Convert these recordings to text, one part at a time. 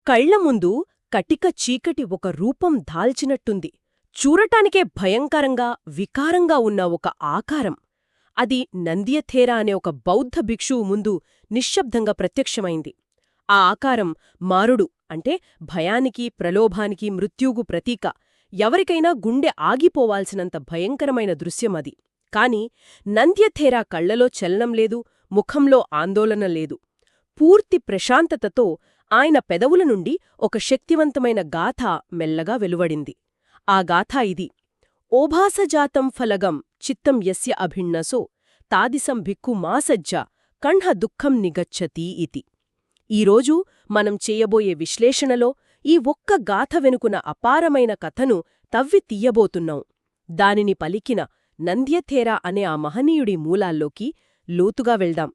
కళ్ల ముందు కటిక చీకటి ఒక రూపం దాల్చినట్టుంది. చూడటానికే భయంకరంగా, వికారంగా ఉన్న ఒక ఆకారం. అది నందియథేరా అనే ఒక బౌద్ధ భిక్షువు ముందు నిశ్శబ్దంగా ప్రత్యక్షమైంది. ఆ ఆకారం మారుడు అంటే భయానికి, ప్రలోభానికి, మృత్యువుకు ప్రతీక. ఎవరికైనా గుండె ఆగిపోవాల్సినంత భయంకరమైన దృశ్యమది. కాని నంద్యథేరా కళ్లలో చలనం లేదు, ముఖంలో ఆందోళన లేదు. పూర్తి ప్రశాంతతతో ఆయన పెదవుల నుండి ఒక శక్తివంతమైన గాథ మెల్లగా వెలువడింది. ఆ గాథ ఇది: ఓభాసజాతం ఫలగం చిత్తం యస్య అభిన్నసో తాదిసం భిక్కు మాసజ్జ కణ్హ దుఃఖం నిగచ్చతి ఇతి. ఈరోజు మనం చేయబోయే విశ్లేషణలో ఈ ఒక్క గాథ వెనుకున్న అపారమైన కథను తవ్వి తీయబోతున్నాం. దానిని పలికిన నంద్యథేరా అనే ఆ మహనీయుడి మూలాల్లోకి లోతుగా వెళ్దాం.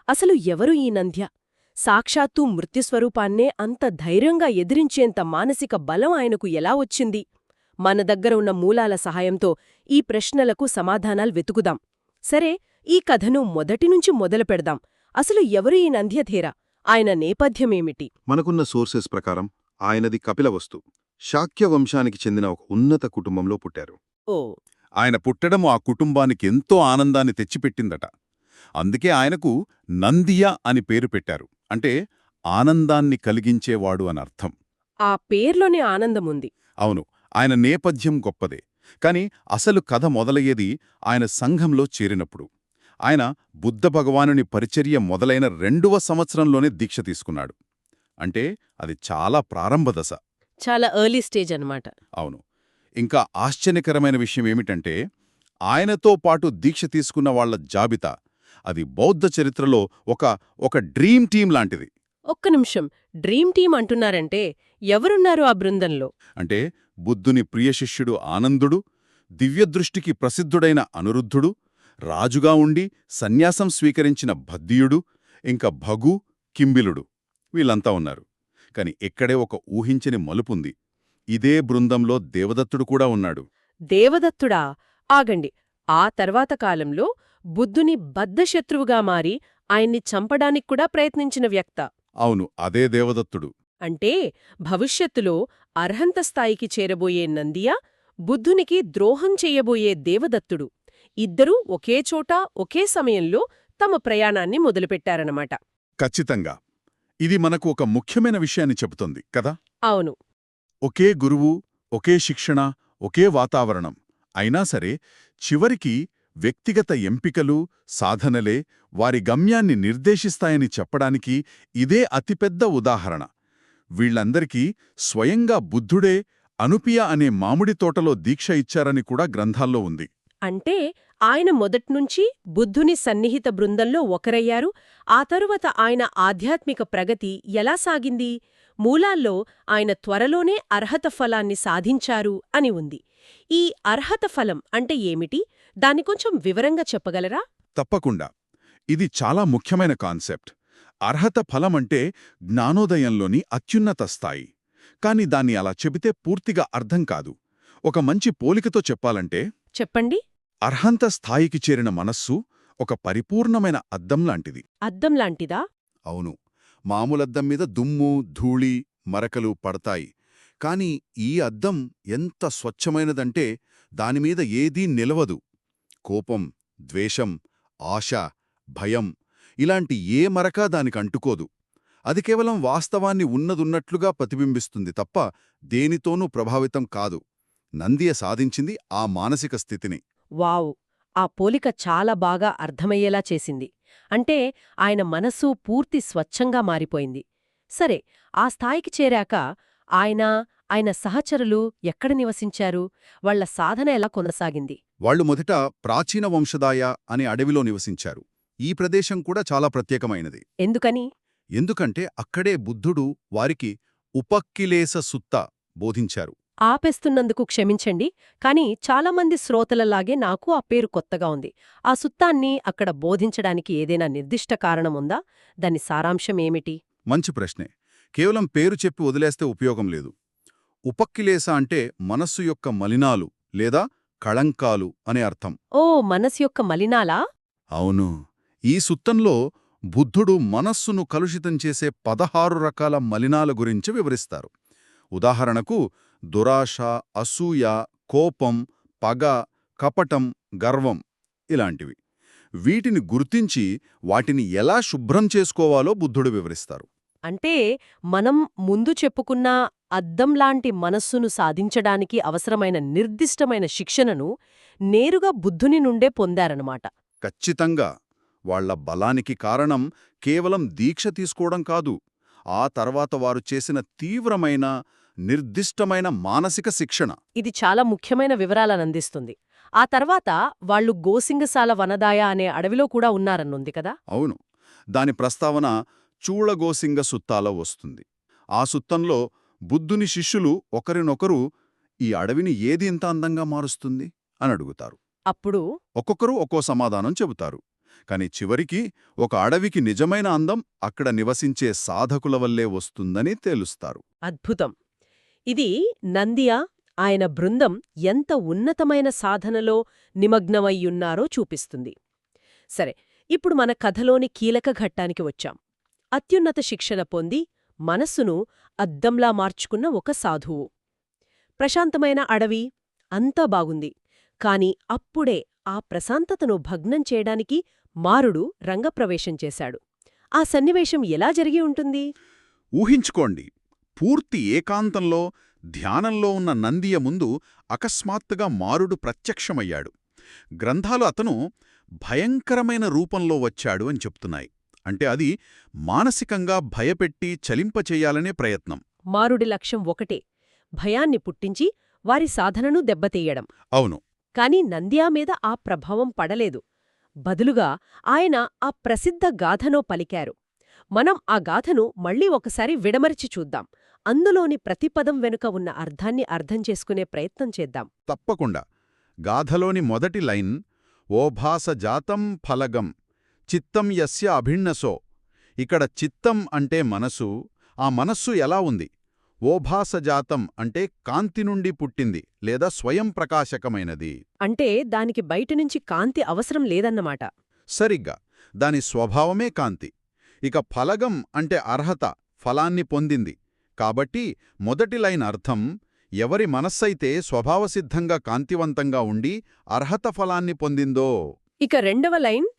అసలు ఎవరు ఈ నంద్య? సాక్షాత్తూ మృత్యుస్వరూపాన్నే అంత ధైర్యంగా ఎదిరించేంత మానసిక బలం ఆయనకు ఎలా వచ్చింది? మన దగ్గర ఉన్న మూలాల సహాయంతో ఈ ప్రశ్నలకు సమాధానాలు వెతుకుదాం. సరే, ఈ కథను మొదటినుంచి మొదలుపెడదాం. అసలు ఎవరు ఈ నంద్యథేరా? ఆయన నేపథ్యమేమిటి? మనకున్న సోర్సెస్ ప్రకారం ఆయనది కపిలవస్తు, శాక్య వంశానికి చెందిన ఒక ఉన్నత కుటుంబంలో పుట్టారు. ఓ, ఆయన పుట్టడం ఆ కుటుంబానికి ఎంతో ఆనందాన్ని తెచ్చిపెట్టిందట. అందుకే ఆయనకు నందియ అని పేరు పెట్టారు. అంటే ఆనందాన్ని కలిగించేవాడు అనర్థం. ఆ పేర్లోనే ఆనందముంది. అవును, ఆయన నేపథ్యం గొప్పదే. కాని అసలు కథ మొదలయ్యేది ఆయన సంఘంలో చేరినప్పుడు. ఆయన బుద్ధ భగవానుని పరిచర్య మొదలైన 2వ సంవత్సరంలోనే దీక్ష తీసుకున్నాడు. అంటే అది చాలా ప్రారంభ దశ. చాలా ఎర్లీ స్టేజ్ అన్నమాట. అవును. ఇంకా ఆశ్చర్యకరమైన విషయమేమిటంటే ఆయనతో పాటు దీక్ష తీసుకున్న వాళ్ల జాబితా అది బౌద్ధ చరిత్రలో ఒక డ్రీమ్ టీం లాంటిది. ఒక్క నిమిషం, డ్రీమ్ టీం అంటున్నారంటే ఎవరున్నారు ఆ బృందంలో? అంటే బుద్ధుని ప్రియశిష్యుడు ఆనందుడు, దివ్యదృష్టికి ప్రసిద్ధుడైన అనిరుద్ధుడు, రాజుగా ఉండి సన్యాసం స్వీకరించిన భద్దియుడు, ఇంకా భగు, కింబిలుడు, వీళ్ళంతా ఉన్నారు. కాని ఎక్కడే ఒక ఊహించని మలుపుంది. ఇదే బృందంలో దేవదత్తుడు కూడా ఉన్నాడు. దేవదత్తుడా? ఆగండి. ఆ తర్వాత కాలంలో బుద్ధుని బద్ధశత్రువుగా మారి ఆయన్ని చంపడానిక్కూడా ప్రయత్నించిన వ్యక్త. అవును, అదే దేవదత్తుడు. అంటే భవిష్యత్తులో అర్హంత స్థాయికి చేరబోయే నందియ, బుద్ధునికి ద్రోహం చెయ్యబోయే దేవదత్తుడు ఇద్దరూ ఒకే చోట ఒకే సమయంలో తమ ప్రయాణాన్ని మొదలుపెట్టారన్నమాట. ఖచ్చితంగా. ఇది మనకు ఒక ముఖ్యమైన విషయాన్ని చెబుతోంది కదా. అవును. ఒకే గురువు, ఒకే శిక్షణ, ఒకే వాతావరణం. అయినా సరే చివరికి వ్యక్తిగత ఎంపికలు, సాధనలే వారి గమ్యాన్ని నిర్దేశిస్తాయని చెప్పడానికి ఇదే అతిపెద్ద ఉదాహరణ. వీళ్లందరికీ స్వయంగా బుద్ధుడే అనుపియ అనే మామిడి తోటలో దీక్ష ఇచ్చారని కూడా గ్రంథాల్లో ఉంది. అంటే ఆయన మొదట్నుంచి బుద్ధుని సన్నిహిత బృందంలో ఒకరయ్యారు. ఆ తరువాత ఆయన ఆధ్యాత్మిక ప్రగతి ఎలా సాగింది? మూలాల్లో ఆయన త్వరలోనే అర్హత ఫలాన్ని సాధించారు అని ఉంది. ఈ అర్హత ఫలం అంటే ఏమిటి? దాన్ని కొంచెం వివరంగా చెప్పగలరా? తప్పకుండా. ఇది చాలా ముఖ్యమైన కాన్సెప్ట్. అర్హత ఫలమంటే జ్ఞానోదయంలోని అత్యున్నత స్థాయి. కాని దాన్ని అలా చెబితే పూర్తిగా అర్థం కాదు. ఒక మంచి పోలికతో చెప్పాలంటే, చెప్పండి. అర్హంత స్థాయికి చేరిన మనస్సు ఒక పరిపూర్ణమైన అద్దం లాంటిది. అద్దం లాంటిదా? అవును. మామూలద్దం మీద దుమ్ము, ధూళి, మరకలు పడతాయి. కాని ఈ అద్దం ఎంత స్వచ్ఛమైనదంటే దానిమీద ఏదీ నిలవదు. కోపం, ద్వేషం, ఆశ, భయం ఇలాంటి ఏ మరకా దానికంటుకోదు. అది కేవలం వాస్తవాన్ని ఉన్నదున్నట్లుగా ప్రతిబింబిస్తుంది తప్ప దేనితోనూ ప్రభావితం కాదు. నందియ సాధించింది ఆ మానసిక స్థితిని. వావ్! ఆ పోలిక చాలా బాగా అర్థమయ్యేలా చేసింది. అంటే ఆయన మనస్సు పూర్తి స్వచ్ఛంగా మారిపోయింది. సరే, ఆ స్థాయికి చేరాక ఆయన సహచరులు ఎక్కడ నివసించారు? వాళ్ల సాధన ఎలా కొనసాగింది? వాళ్లు మొదట ప్రాచీన వంశదాయ అనే అడవిలో నివసించారు. ఈ ప్రదేశం కూడా చాలా ప్రత్యేకమైనది. ఎందుకని? ఎందుకంటే అక్కడే బుద్ధుడు వారికి ఉపక్కిలేశ సుత్త బోధించారు. ఆపేస్తున్నందుకు క్షమించండి, కాని చాలామంది శ్రోతలలాగే నాకు ఆ పేరు కొత్తగా ఉంది. ఆ సుత్తాన్ని అక్కడ బోధించడానికి ఏదైనా నిర్దిష్ట కారణముందా? దాని సారాంశం ఏమిటి? మంచి ప్రశ్నే. కేవలం పేరు చెప్పి వదిలేస్తే ఉపయోగం లేదు. ఉపక్కిలేశ అంటే మనస్సు యొక్క మలినాలు లేదా కళంకాలు అనే అర్థం. ఓ, మనసు యొక్క మలినాలా? అవును. ఈ సుత్తంలో బుద్ధుడు మనస్సును కలుషితం చేసే 16 రకాల మలినాల గురించి వివరిస్తారు. ఉదాహరణకు దురాశ, అసూయ, కోపం, పగ, కపటం, గర్వం ఇలాంటివి. వీటిని గుర్తించి వాటిని ఎలా శుభ్రం చేసుకోవాలో బుద్ధుడు వివరిస్తారు. అంటే మనం ముందు చెప్పుకున్న అద్దంలాంటి మనస్సును సాధించడానికి అవసరమైన నిర్దిష్టమైన శిక్షణను నేరుగా బుద్ధుని నుండే పొందారన్నమాట. ఖచ్చితంగా వాళ్ల బలానికి కారణం కేవలం దీక్ష తీసుకోవడం కాదు, ఆ తర్వాత వారు చేసిన తీవ్రమైన, నిర్దిష్టమైన మానసిక శిక్షణ. ఇది చాలా ముఖ్యమైన వివరాలనందిస్తుంది. ఆ తర్వాత వాళ్ళు గోసింగసాల వనదాయ అనే అడవిలో కూడా ఉన్నారన్నుంది కదా. అవును, దాని ప్రస్తావన చూళగోసింగ సుత్తాలో వస్తుంది. ఆ సుత్తంలో బుద్ధుని శిష్యులు ఒకరినొకరు ఈ అడవిని ఏది ఇంత అందంగా మారుస్తుంది అని అడుగుతారు. అప్పుడు ఒక్కొక్కరు ఒక్కో సమాధానం చెబుతారు. కాని చివరికి ఒక అడవికి నిజమైన అందం అక్కడ నివసించే సాధకుల వల్లే వస్తుందని తేలుస్తారు. అద్భుతం. ఇది నందియా, ఆయన బృందం ఎంత ఉన్నతమైన సాధనలో నిమగ్నమయ్యున్నారో చూపిస్తుంది. సరే, ఇప్పుడు మన కథలోని కీలక ఘట్టానికి వచ్చాం. అత్యున్నత శిక్షణ పొంది మనస్సును అద్దంలా మార్చుకున్న ఒక సాధువు. ప్రశాంతమైన అడవి, అంతా బాగుంది. కాని అప్పుడే ఆ ప్రశాంతతను భగ్నం చేయడానికి మారుడు రంగప్రవేశం చేశాడు. ఆ సన్నివేశం ఎలా జరిగి ఉంటుంది? ఊహించుకోండి, పూర్తి ఏకాంతంలో ధ్యానంలో ఉన్న నందియ ముందు అకస్మాత్తుగా మారుడు ప్రత్యక్షమయ్యాడు. గ్రంథాలు అతను భయంకరమైన రూపంలో వచ్చాడు అని చెప్తున్నాయి. అంటే అది మానసికంగా భయపెట్టి చలింపచేయాలనే ప్రయత్నం. మారుడి లక్ష్యం ఒకటే, భయాన్ని పుట్టించి వారి సాధనను దెబ్బతీయడం. అవును. కాని నంద్యా మీద ఆ ప్రభావం పడలేదు. బదులుగా ఆయన ఆ ప్రసిద్ధ గాథనో పలికారు. మనం ఆ గాథను మళ్లీ ఒకసారి విడమరిచి చూద్దాం. అందులోని ప్రతిపదం వెనుక ఉన్న అర్థాన్ని అర్థం చేసుకునే ప్రయత్నం చేద్దాం. తప్పకుండా. గాథలోని మొదటి లైన్ ఓభాస జాతం ఫలగం చిత్తం యస్య అభిన్నసో. ఇక్కడ చిత్తం అంటే మనసు. ఆ మనస్సు ఎలా ఉంది? ఓభాసజాతం అంటే కాంతి నుండి పుట్టింది లేదా స్వయం ప్రకాశకమైనది. అంటే దానికి బయటనుంచి కాంతి అవసరం లేదన్నమాట. సరిగ్గా, దాని స్వభావమే కాంతి. ఇక ఫలగం అంటే అర్హత, ఫలాన్ని పొందింది. కాబట్టి మొదటి లైన్ అర్థం, ఎవరి మనస్సైతే స్వభావసిద్ధంగా కాంతివంతంగా ఉండి అర్హత ఫలాన్ని పొందిందో. ఇక రెండవ లైన్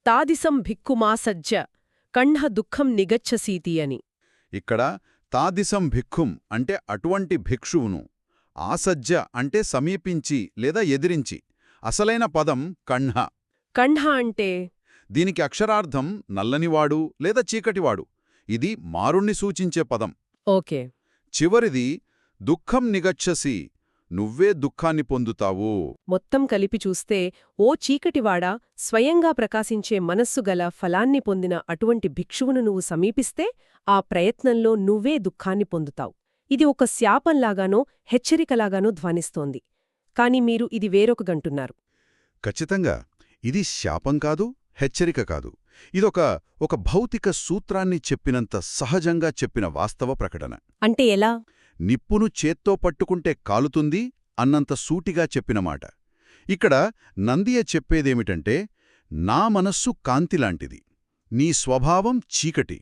తాదిసం భిక్కుమాసజ్జ కణ్హ దుఃఖం నిగచ్చసీతి అని. ఇక్కడ తాదిసం భిక్కుం అంటే అటువంటి భిక్షువును, ఆసజ్జ అంటే సమీపించి లేదా ఎదిరించి. అసలైన పదం కణ్హ. కణ్హ అంటే దీనికి అక్షరార్థం నల్లనివాడు లేదా చీకటివాడు. ఇది మారుణ్ణి సూచించే పదం. ఓకే. చివరిది దుఃఖం నిగచ్చసి, నువ్వే దుఃఖాన్ని పొందుతావు. మొత్తం కలిపి చూస్తే ఓ చీకటివాడా, స్వయంగా ప్రకాశించే మనస్సుగల ఫలాన్ని పొందిన అటువంటి భిక్షువును నువ్వు సమీపిస్తే ఆ ప్రయత్నంలో నువ్వే దుఃఖాన్ని పొందుతావు. ఇది ఒక శాపంలాగానో హెచ్చరికలాగానో ధ్వనిస్తోంది. కాని మీరు ఇది వేరొకగంటున్నారు. ఖచ్చితంగా ఇది శాపం కాదు, హెచ్చరిక కాదు. ఇదొక భౌతిక సూత్రాన్ని చెప్పినంత సహజంగా చెప్పిన వాస్తవ ప్రకటన. అంటే ఎలా? నిప్పును చేత్తో పట్టుకుంటే కాలుతుంది అన్నంత సూటిగా చెప్పినమాట. ఇక్కడ నందియ చెప్పేదేమిటంటే, నా మనస్సు కాంతిలాంటిది, నీ స్వభావం చీకటి.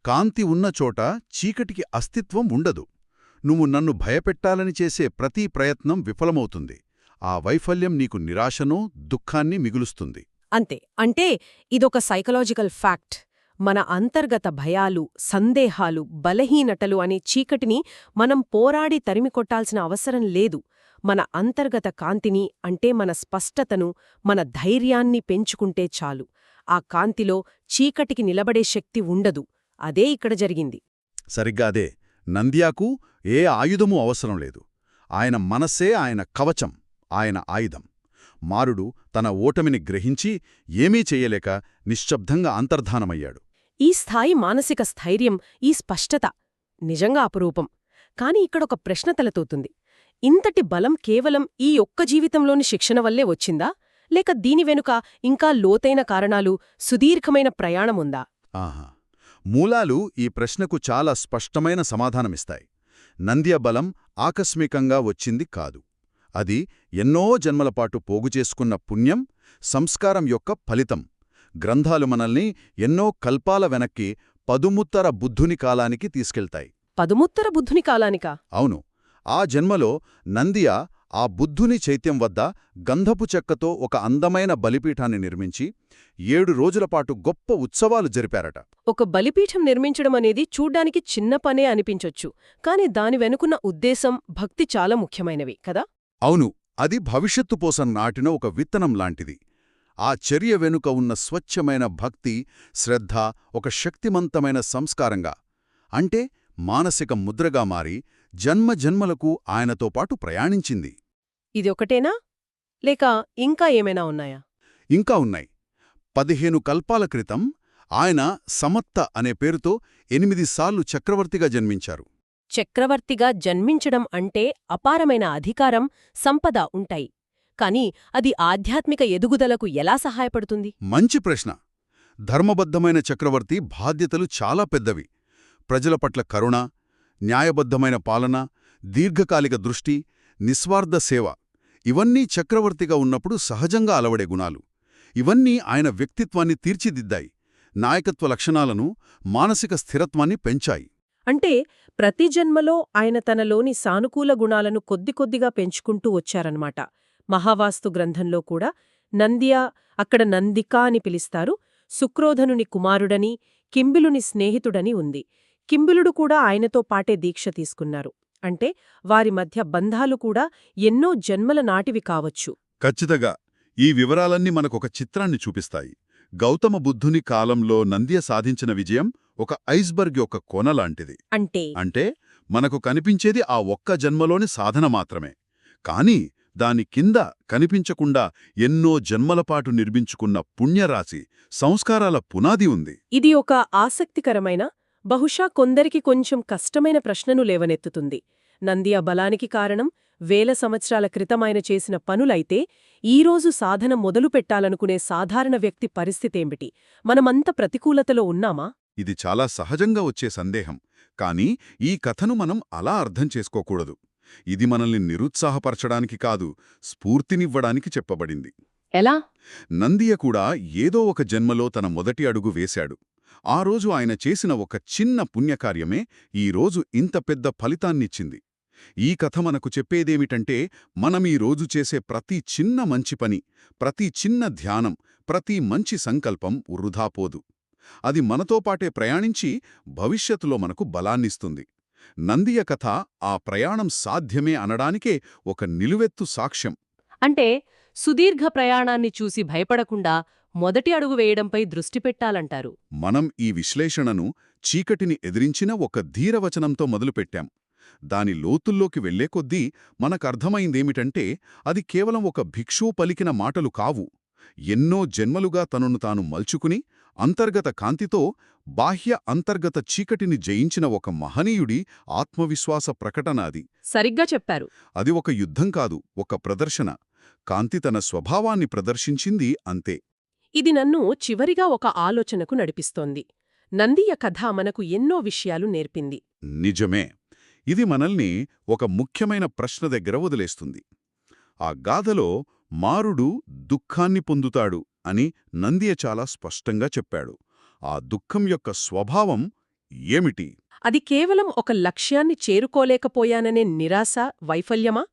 కాంతి ఉన్నచోట చీకటికి అస్తిత్వం ఉండదు. నువ్వు నన్ను భయపెట్టాలని చేసే ప్రతి ప్రయత్నం విఫలమవుతుంది. ఆ వైఫల్యం నీకు నిరాశనో దుఃఖాన్ని మిగులుస్తుంది. అంతే. అంటే ఇదొక సైకలాజికల్ ఫ్యాక్ట్. మన అంతర్గత భయాలు, సందేహాలు, బలహీనతలు అనే చీకటిని మనం పోరాడి తరిమికొట్టాల్సిన అవసరం లేదు. మన అంతర్గత కాంతిని, అంటే మన స్పష్టతను, మన ధైర్యాన్ని పెంచుకుంటే చాలు. ఆ కాంతిలో చీకటికి నిలబడే శక్తి ఉండదు. అదే ఇక్కడ జరిగింది. సరిగ్గా అదే. నంద్యాకు ఏ ఆయుధమూ అవసరం లేదు. ఆయన మనస్సే ఆయన కవచం, ఆయన ఆయుధం. మారుడు తన ఓటమిని గ్రహించి ఏమీ చెయ్యలేక నిశ్శబ్దంగా అంతర్ధానమయ్యాడు. ఈ స్థాయి మానసిక స్థైర్యం, ఈ స్పష్టత నిజంగా అపురూపం. కాని ఇక్కడొక ప్రశ్న తలతూతుంది. ఇంతటి బలం కేవలం ఈ ఒక్క జీవితంలోని శిక్షణ వల్లే వచ్చిందా? లేక దీని వెనుక ఇంకా లోతైన కారణాలు, సుదీర్ఘమైన ప్రయాణముందా? ఆహా, మూలాలు ఈ ప్రశ్నకు చాలా స్పష్టమైన సమాధానమిస్తాయి. నంద్య బలం ఆకస్మికంగా వచ్చింది కాదు. అది ఎన్నో జన్మలపాటు పోగుచేసుకున్న పుణ్యం, సంస్కారం యొక్క ఫలితం. గ్రంథాలు మనల్ని ఎన్నో కల్పాల వెనక్కి పదుముత్తర బుద్ధుని కాలానికి తీసుకెళ్తాయి. పదుముత్తర బుద్ధుని కాలానికా? అవును. ఆ జన్మలో నందియ ఆ బుద్ధుని చైత్యం వద్ద గంధపు చెక్కతో ఒక అందమైన బలిపీఠాన్ని నిర్మించి 7 రోజులపాటు గొప్ప ఉత్సవాలు జరిపారట. ఒక బలిపీఠం నిర్మించడం అనేది చూడ్డానికి చిన్న పనే అనిపించొచ్చు, కాని దాని వెనుకున్న ఉద్దేశం, భక్తి చాలా ముఖ్యమైనవి కదా? అవును. అది భవిష్యత్తు కోసం నాటిన ఒక విత్తనం లాంటిది. ఆ చర్య వెనుక ఉన్న స్వచ్ఛమైన భక్తి, శ్రద్ధ ఒక శక్తిమంతమైన సంస్కారంగా, అంటే మానసిక ముద్రగా మారి జన్మజన్మలకు ఆయనతో పాటు ప్రయాణించింది. ఇది ఒకటేనా, లేక ఇంకా ఏమైనా ఉన్నాయా? ఇంకా ఉన్నాయి. 15 కల్పాల క్రితం ఆయన సమత్త అనే పేరుతో 8 సార్లు చక్రవర్తిగా జన్మించారు. చక్రవర్తిగా జన్మించడం అంటే అపారమైన అధికారం, సంపద ఉంటాయి. కాని అది ఆధ్యాత్మిక ఎదుగుదలకు ఎలా సహాయపడుతుంది? మంచి ప్రశ్న. ధర్మబద్ధమైన చక్రవర్తి బాధ్యతలు చాలా పెద్దవి. ప్రజల పట్ల కరుణ, న్యాయబద్ధమైన పాలన, దీర్ఘకాలిక దృష్టి, నిస్వార్థ సేవ ఇవన్నీ చక్రవర్తిగా ఉన్నప్పుడు సహజంగా అలవడే గుణాలు. ఇవన్నీ ఆయన వ్యక్తిత్వాన్ని తీర్చిదిద్దాయి, నాయకత్వ లక్షణాలను, మానసిక స్థిరత్వాన్ని పెంచాయి. అంటే ప్రతి జన్మలో ఆయన తనలోని సానుకూల గుణాలను కొద్దికొద్దిగా పెంచుకుంటూ వచ్చారన్నమాట. మహావాస్తు గ్రంథంలో కూడా నంద్య, అక్కడ నందిక అని పిలుస్తారు, సుక్రోధనుని కుమారుడని, కింబిలుని స్నేహితుడని ఉంది. కింబిలుడు కూడా ఆయనతో పాటే దీక్ష తీసుకున్నారు. అంటే వారి మధ్య బంధాలు కూడా ఎన్నో జన్మల నాటివి కావచ్చు. ఖచ్చితంగా. ఈ వివరాలన్నీ మనకొక చిత్రాన్ని చూపిస్తాయి. గౌతమ బుద్ధుని కాలంలో నంద్య సాధించిన విజయం ఒక ఐస్బర్గ్ యొక్క కొనలాంటిది. అంటే మనకు కనిపించేది ఆ ఒక్క జన్మలోని సాధన మాత్రమే. కాని దాని కింద కనిపించకుండా ఎన్నో జన్మలపాటు నిర్మించుకున్న పుణ్యరాశి, సంస్కారాల పునాది ఉంది. ఇది ఒక ఆసక్తికరమైన, బహుశా కొందరికి కొంచెం కష్టమైన ప్రశ్నను లేవనెత్తుతుంది. నందియ బలానికి కారణం వేల సంవత్సరాల క్రితమాయన చేసిన పనులైతే ఈరోజు సాధన మొదలుపెట్టాలనుకునే సాధారణ వ్యక్తి పరిస్థితేమిటి? మనమంత ప్రతికూలతలో ఉన్నామా? ఇది చాలా సహజంగా వచ్చే సందేహం. కానీ ఈ కథను మనం అలా అర్థం చేసుకోకూడదు. ఇది మనల్ని నిరుత్సాహపరచడానికి కాదు, స్ఫూర్తినివ్వడానికి చెప్పబడింది. ఎలా? నందియ కూడా ఏదో ఒక జన్మలో తన మొదటి అడుగు వేశాడు. ఆ రోజు ఆయన చేసిన ఒక చిన్న పుణ్యకార్యమే ఈరోజు ఇంత పెద్ద ఫలితాన్నిచ్చింది. ఈ కథ మనకు చెప్పేదేమిటంటే, మనం ఈ రోజు చేసే ప్రతి చిన్న మంచి పని, ప్రతి చిన్న ధ్యానం, ప్రతి మంచి సంకల్పం వృధాపోదు. అది మనతో పాటే ప్రయాణించి భవిష్యత్తులో మనకు బలాన్నిస్తుంది. నందియ కథ ఆ ప్రయాణం సాధ్యమే అనడానికే ఒక నిలువెత్తు సాక్ష్యం. అంటే సుదీర్ఘ ప్రయాణాన్ని చూసి భయపడకుండా మొదటి అడుగు వేయడంపై దృష్టి పెట్టాలంటారు. మనం ఈ విశ్లేషణను చీకటిని ఎదిరించిన ఒక ధీరవచనంతో మొదలుపెట్టాం. దాని లోతుల్లోకి వెళ్లే కొద్దీ మనకర్థమైందేమిటంటే, అది కేవలం ఒక భిక్షువు పలికిన మాటలు కావు. ఎన్నో జన్మలుగా తనను తాను మల్చుకుని అంతర్గత కాంతితో బాహ్య అంతర్గత చీకటిని జయించిన ఒక మహనీయుడి ఆత్మవిశ్వాస ప్రకటన అది. సరిగ్గా చెప్పారు. అది ఒక యుద్ధం కాదు, ఒక ప్రదర్శన. కాంతి తన స్వభావాన్ని ప్రదర్శించింది, అంతే. ఇది నన్ను చివరిగా ఒక ఆలోచనకు నడిపిస్తోంది. నందియ కథ మనకు ఎన్నో విషయాలు నేర్పింది. నిజమే. ఇది మనల్ని ఒక ముఖ్యమైన ప్రశ్న దగ్గర వదిలేస్తుంది. ఆ గాథలో మారుడు దుఃఖాన్ని పొందుతాడు అని నందియ చాలా స్పష్టంగా చెప్పాడు. ఆ దుఃఖం యొక్క స్వభావం ఏమిటి? అది కేవలం ఒక లక్ష్యాన్ని చేరుకోలేకపోయాననే నిరాశ, వైఫల్యమా?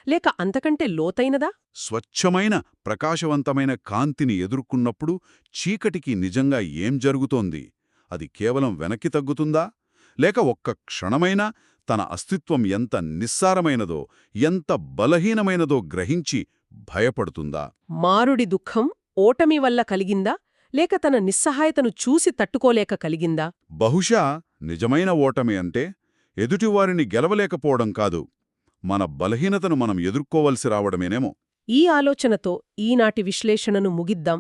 లేక అంతకంటే లోతైనదా? స్వచ్ఛమైన, ప్రకాశవంతమైన కాంతిని ఎదుర్కొన్నప్పుడు చీకటికి నిజంగా ఏం జరుగుతోంది? అది కేవలం వెనక్కి తగ్గుతుందా? లేక ఒక్క క్షణమైనా తన అస్తిత్వం ఎంత నిస్సారమైనదో, ఎంత బలహీనమైనదో గ్రహించి భయపడుతుందా? మారుడి దుఃఖం ఓటమి వల్ల కలిగిందా? లేక తన నిస్సహాయతను చూసి తట్టుకోలేక కలిగిందా? బహుశా నిజమైన ఓటమి అంటే ఎదుటివారిని గెలవలేకపోవడం కాదు, మన బలహీనతను మనం ఎదుర్కోవలసి రావడమేనేమో. ఈ ఆలోచనతో ఈనాటి విశ్లేషణను ముగిద్దాం.